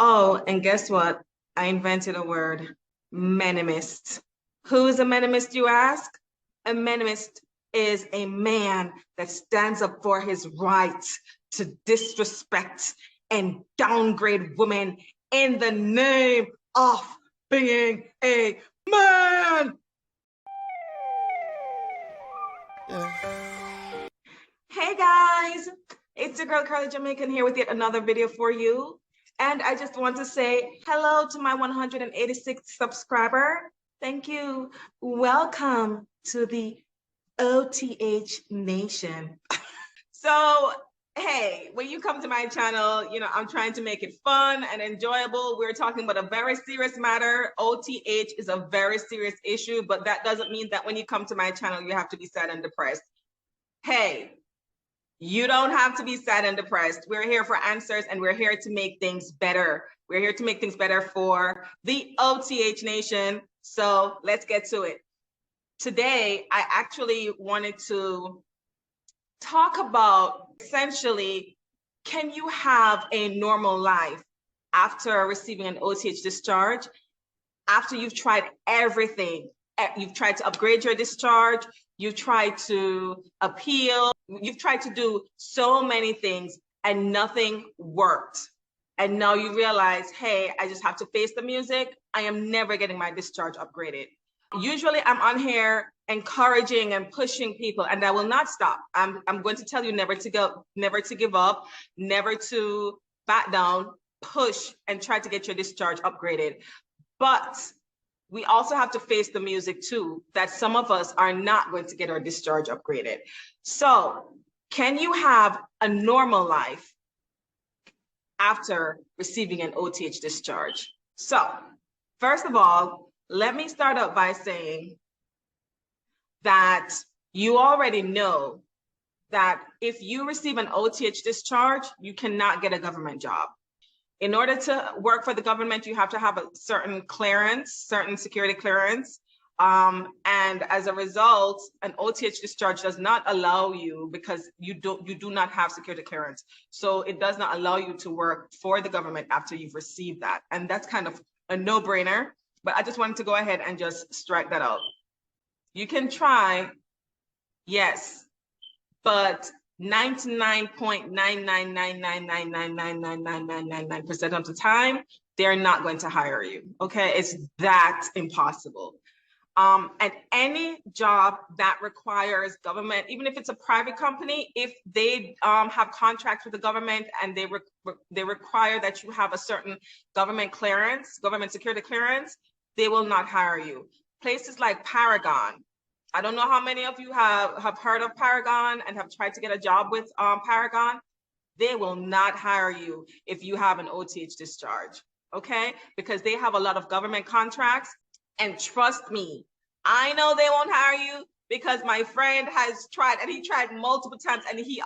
Oh, and guess what? I invented a word, menemist. Who is a menemist, you ask? A menemist is a man that stands up for his rights to disrespect and downgrade women in the name of being a man. Hey guys, it's your girl Carly Jamaican here with yet another video for you. And I just want to say hello to my 186th subscriber. Thank you. Welcome to the OTH Nation. So, hey, when you come to my channel, I'm trying to make it fun and enjoyable. We're talking about a very serious matter. OTH is a very serious issue, but that doesn't mean that when you come to my channel, you have to be sad and depressed. Hey, you don't have to be sad and depressed. We're here for answers and we're here to make things better. We're here to make things better for the OTH Nation. So let's get to it. Today, I actually wanted to talk about essentially, can you have a normal life after receiving an OTH discharge? After you've tried everything, you've tried to upgrade your discharge, you've tried to appeal, you've tried to do so many things and nothing worked. And now you realize, hey, I just have to face the music. I am never getting my discharge upgraded. Usually I'm on here encouraging and pushing people, and I will not stop. I'm going to tell you never to go, never to give up, never to back down, push and try to get your discharge upgraded. But we also have to face the music too, that some of us are not going to get our discharge upgraded. So can you have a normal life after receiving an OTH discharge? So first of all, let me start out by saying that you already know that if you receive an OTH discharge, you cannot get a government job. In order to work for the government, you have to have a certain clearance, certain security clearance. And as a result, an OTH discharge does not allow you, because you do not have security clearance. So it does not allow you to work for the government after you've received that. And that's kind of a no-brainer, but I just wanted to go ahead and just strike that out. You can try, yes, but 99.99999999999% of the time, they're not going to hire you. Okay, it's that impossible. And any job that requires government, even if it's a private company, if they have contracts with the government and they require that you have a certain government clearance, government security clearance, they will not hire you. Places like Paragon. I don't know how many of you have heard of Paragon and have tried to get a job with Paragon. They will not hire you if you have an OTH discharge, okay? Because they have a lot of government contracts. And trust me, I know they won't hire you, because my friend has tried, and he tried multiple times, and he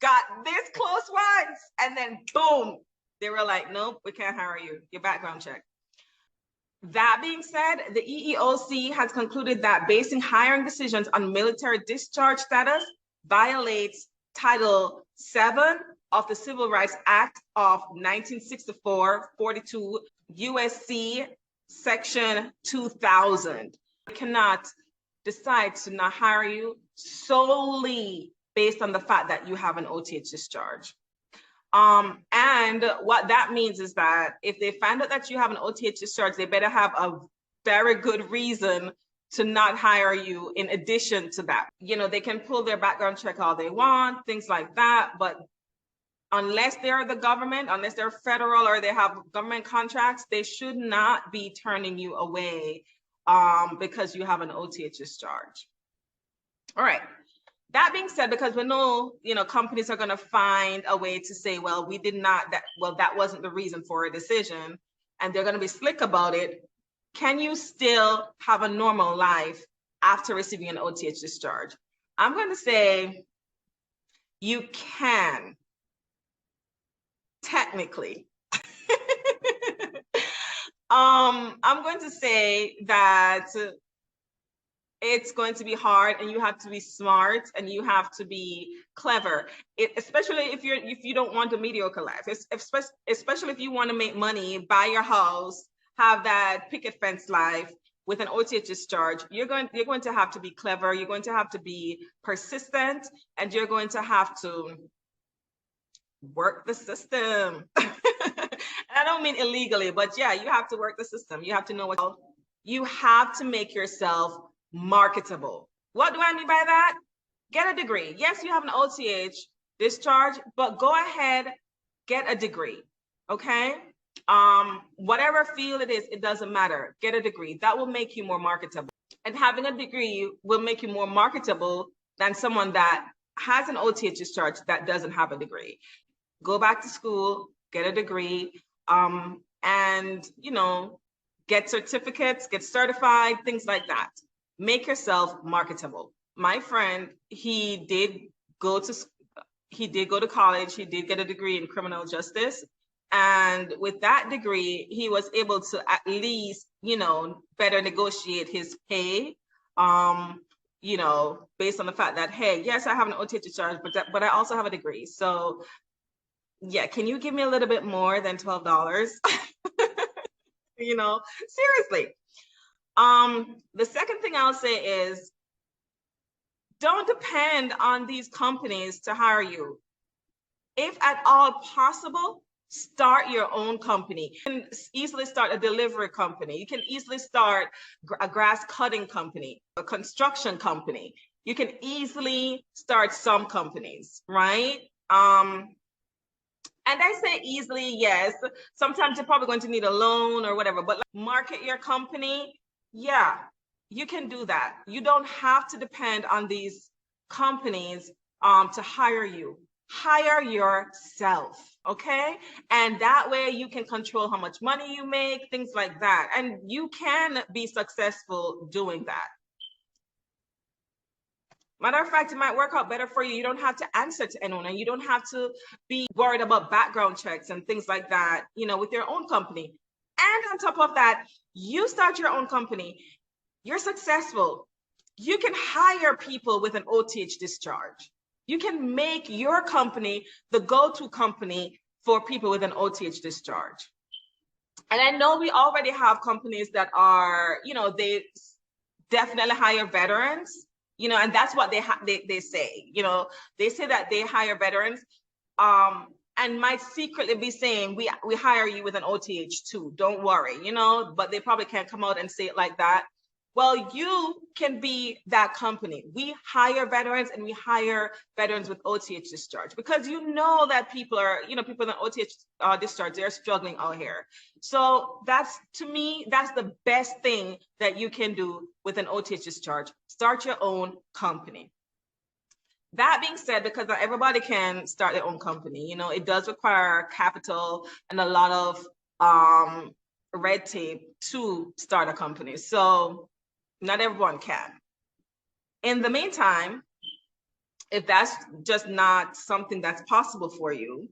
got this close once, and then boom, they were like, nope, we can't hire you. Your background check. That being said, the EEOC has concluded that basing hiring decisions on military discharge status violates Title 7 of the Civil Rights Act of 1964, 42 USC Section 2000. You cannot decide to not hire you solely based on the fact that you have an OTH discharge. And what that means is that if they find out that you have an OTH discharge, they better have a very good reason to not hire you in addition to that. They can pull their background check all they want, things like that, but unless they're the government, unless they're federal or they have government contracts, they should not be turning you away because you have an OTH discharge. All right. That being said, because we know, companies are going to find a way to say, well, that wasn't the reason for a decision, and they're going to be slick about it. Can you still have a normal life after receiving an OTH discharge? I'm going to say you can, technically. I'm going to say that It's going to be hard, and you have to be smart, and you have to be clever. Especially if you don't want a mediocre life. Especially if you want to make money, buy your house, have that picket fence life with an OTH discharge. You're going to have to be clever. You're going to have to be persistent, and you're going to have to work the system. I don't mean illegally, but yeah, you have to work the system. You have to know what you have to make yourself marketable. What do I mean by that? Get a degree. Yes, you have an OTH discharge, but go ahead, get a degree. Okay? Whatever field it is, it doesn't matter. Get a degree. That will make you more marketable. And having a degree will make you more marketable than someone that has an OTH discharge that doesn't have a degree. Go back to school, get a degree, and get certificates, get certified, things like that. Make yourself marketable. My friend, he did go to college, he did get a degree in criminal justice. And with that degree, he was able to at least, better negotiate his pay, based on the fact that, hey, yes, I have an OTH discharge, but I also have a degree. So yeah, can you give me a little bit more than $12? Seriously. The second thing I'll say is, don't depend on these companies to hire you. If at all possible, start your own company. You can easily start a delivery company. You can easily start a grass cutting company, a construction company. You can easily start some companies, right? And I say easily, yes. Sometimes you're probably going to need a loan or whatever, but market your company. Yeah, you can do that. You don't have to depend on these companies to hire you. Hire yourself, okay? And that way you can control how much money you make, things like that. And you can be successful doing that. Matter of fact, it might work out better for you. You don't have to answer to anyone, and you don't have to be worried about background checks and things like that, with your own company. And on top of that, you start your own company, you're successful. You can hire people with an OTH discharge. You can make your company the go-to company for people with an OTH discharge. And I know we already have companies that are, they definitely hire veterans. And that's what they say. They say that they hire veterans, and might secretly be saying we hire you with an OTH too. Don't worry, but they probably can't come out and say it like that. Well, you can be that company. We hire veterans, and we hire veterans with OTH discharge, because that people are, people with an OTH discharge, they're struggling out here. So to me, that's the best thing that you can do with an OTH discharge. Start your own company. That being said, because not everybody can start their own company, it does require capital and a lot of red tape to start a company. So not everyone can. In the meantime, if that's just not something that's possible for you,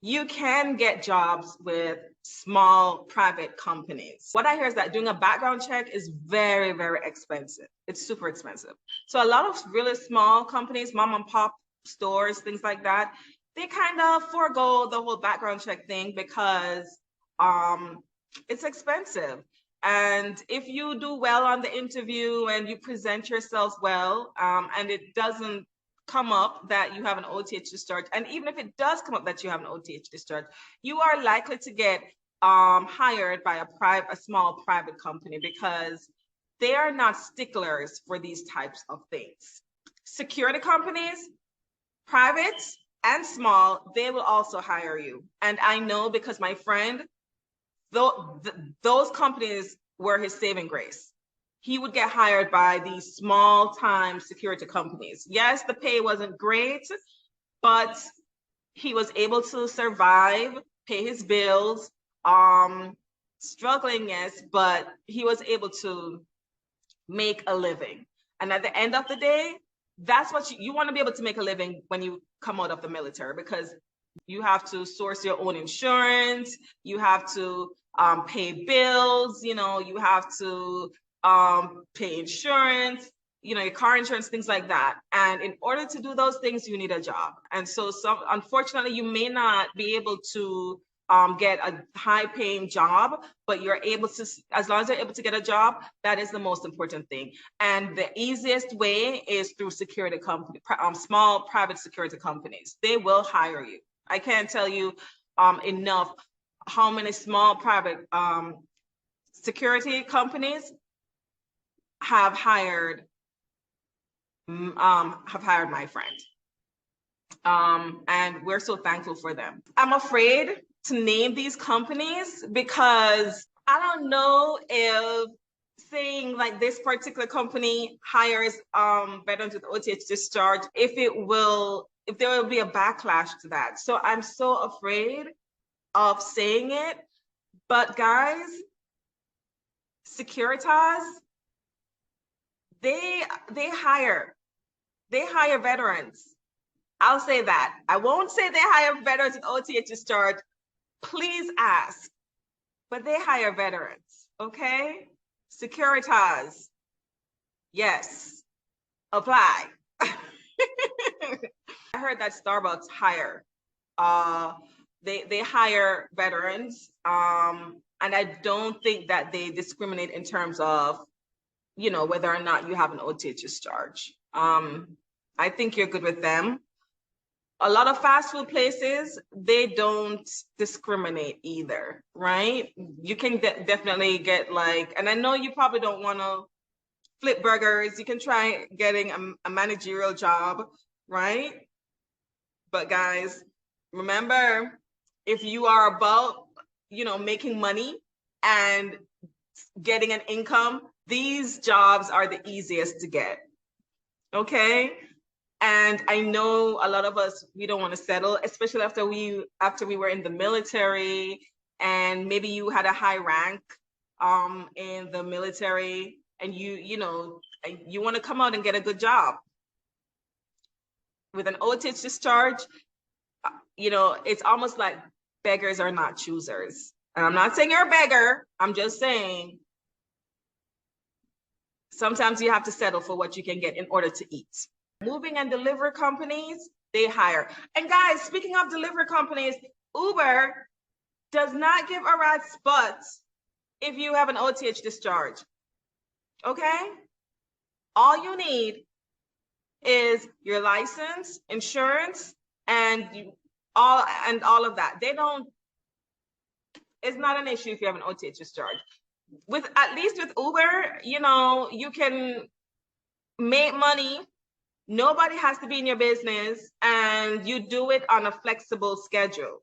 you can get jobs with small private companies. What I hear is that doing a background check is very, very expensive. It's super expensive. So a lot of really small companies, mom and pop stores, things like that, they kind of forego the whole background check thing because it's expensive. And if you do well on the interview and you present yourself well, and it doesn't come up that you have an OTH discharge, and even if it does come up that you have an OTH discharge, you are likely to get hired by a small private company, because they are not sticklers for these types of things. Security companies, private and small, they will also hire you. And I know, because my friend, those companies were his saving grace. He would get hired by these small-time security companies. Yes, the pay wasn't great, but he was able to survive, pay his bills, struggling, yes, but he was able to make a living. And at the end of the day, that's what you want to be able to make a living when you come out of the military, because you have to source your own insurance, you have to pay bills, you have to pay insurance, you know, your car insurance, things like that. And in order to do those things, you need a job. And so unfortunately, you may not be able to get a high paying job, but you're able to, as long as you're able to get a job, that is the most important thing. And the easiest way is through security company, small private security companies. They will hire you. I can't tell you enough how many small private security companies have hired my friend. And we're so thankful for them. I'm afraid to name these companies because I don't know if saying like this particular company hires veterans with OTH discharge, if there will be a backlash to that. So I'm so afraid of saying it. But guys, Securitas, they hire veterans. I'll say that. I won't say they hire veterans with OTH discharge. Please ask. But they hire veterans, okay? Securitas, yes, apply. I heard that Starbucks hire. They hire veterans, and I don't think that they discriminate in terms of, you know, whether or not you have an OTH discharge. I think you're good with them. A lot of fast food places, they don't discriminate either, right? You can definitely get like, and I know you probably don't want to flip burgers. You can try getting a managerial job, right? But guys, remember, if you are about, you know, making money and getting an income, these jobs are the easiest to get, okay? And I know a lot of us, we don't want to settle, especially after we were in the military, and maybe you had a high rank in the military, and you know, you want to come out and get a good job. With an OTH discharge, you know, it's almost like beggars are not choosers. And I'm not saying you're a beggar. I'm just saying sometimes you have to settle for what you can get in order to eat. Moving and delivery companies, they hire. And guys, speaking of delivery companies, Uber does not give a rat's butt if you have an OTH discharge, okay? All you need is your license, insurance, and all of that. They don't, it's not an issue if you have an OTH discharge. At least with Uber, you know, you can make money. Nobody has to be in your business, and you do it on a flexible schedule,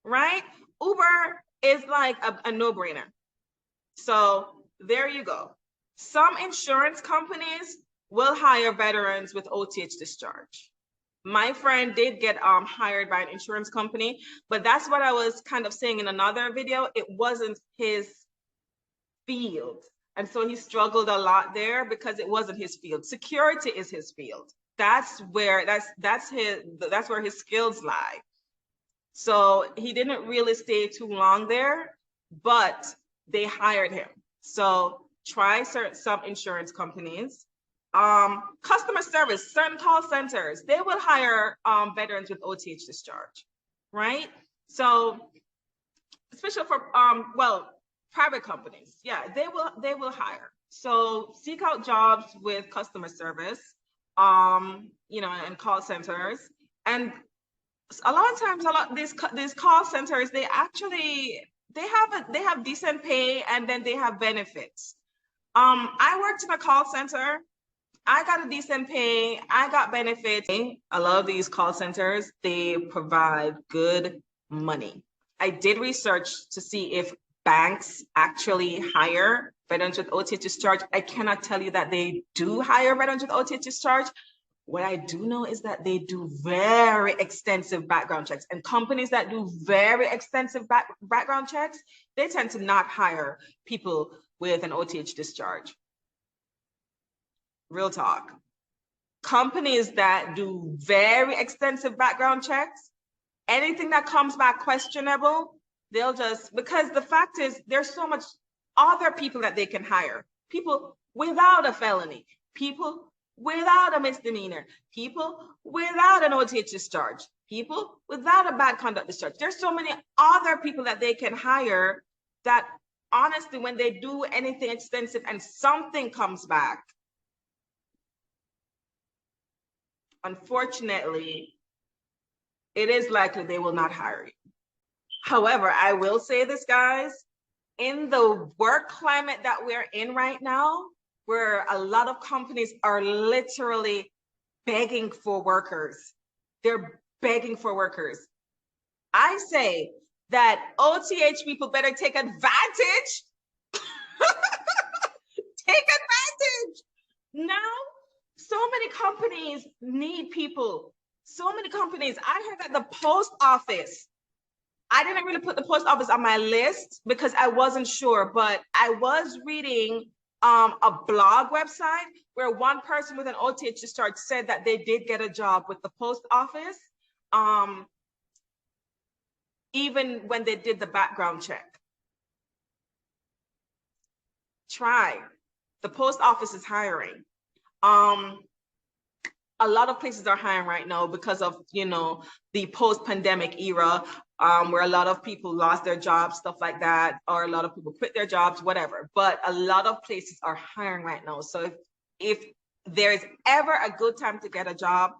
right? Uber is like a no-brainer. So there you go. Some insurance companies will hire veterans with OTH discharge. My friend did get hired by an insurance company, but that's what I was kind of saying in another video. It wasn't his field. And so he struggled a lot there because it wasn't his field. Security is his field. That's where his skills lie. So he didn't really stay too long there, but they hired him. So try some insurance companies. Customer service, certain call centers, they will hire veterans with OTH discharge, right? So especially for private companies, yeah, they will hire. So seek out jobs with customer service, you know, and call centers. And a lot of times, these call centers, they have decent pay, and then they have benefits. I worked in a call center. I got a decent pay. I got benefits. A lot of these call centers, they provide good money. I did research to see if banks actually hire veterans with OTH discharge. I cannot tell you that they do hire veterans with OTH discharge. What I do know is that they do very extensive background checks, and companies that do very extensive background checks, they tend to not hire people with an OTH discharge. Real talk. Companies that do very extensive background checks, anything that comes back questionable, they'll just, because the fact is there's so much other people that they can hire. people without a felony, people without a misdemeanor, people without an OTH discharge, people without a bad conduct discharge. There's so many other people that they can hire that honestly, when they do anything extensive and something comes back, unfortunately, it is likely they will not hire you. However, I will say this, guys, in the work climate that we're in right now, where a lot of companies are literally begging for workers, they're begging for workers. I say that OTH people better take advantage. Take advantage. Now, so many companies need people. So many companies. I heard that the post office, I didn't really put the post office on my list because I wasn't sure, but I was reading a blog website where one person with an OTH discharge said that they did get a job with the post office, even when they did the background check. Try. The post office is hiring. A lot of places are hiring right now because of, you know, the post-pandemic era, where a lot of people lost their jobs, stuff like that, or a lot of people quit their jobs, whatever. But a lot of places are hiring right now. So if there's ever a good time to get a job,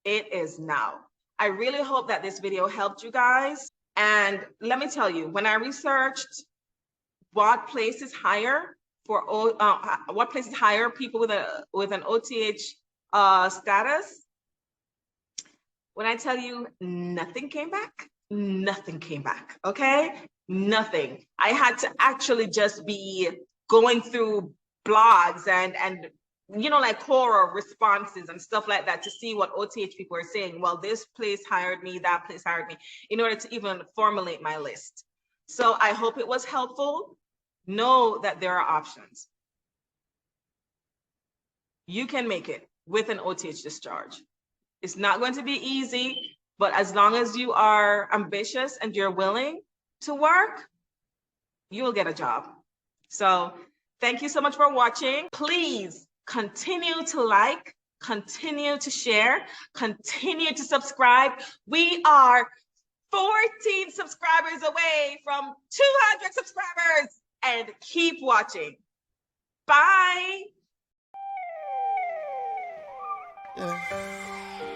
it is now. I really hope that this video helped you guys. And let me tell you, when I researched what places hire for what places hire people with an OTH status, when I tell you nothing came back, nothing came back, okay? Nothing. I had to actually just be going through blogs and you know, like Quora responses and stuff like that to see what OTH people are saying. Well, this place hired me, that place hired me, in order to even formulate my list. So I hope it was helpful. Know that there are options. You can make it with an OTH discharge. It's not going to be easy, but as long as you are ambitious and you're willing to work, you will get a job. So thank you so much for watching. Please continue to like, continue to share, continue to subscribe. We are 14 subscribers away from 200 subscribers, and keep watching. Bye. Yeah.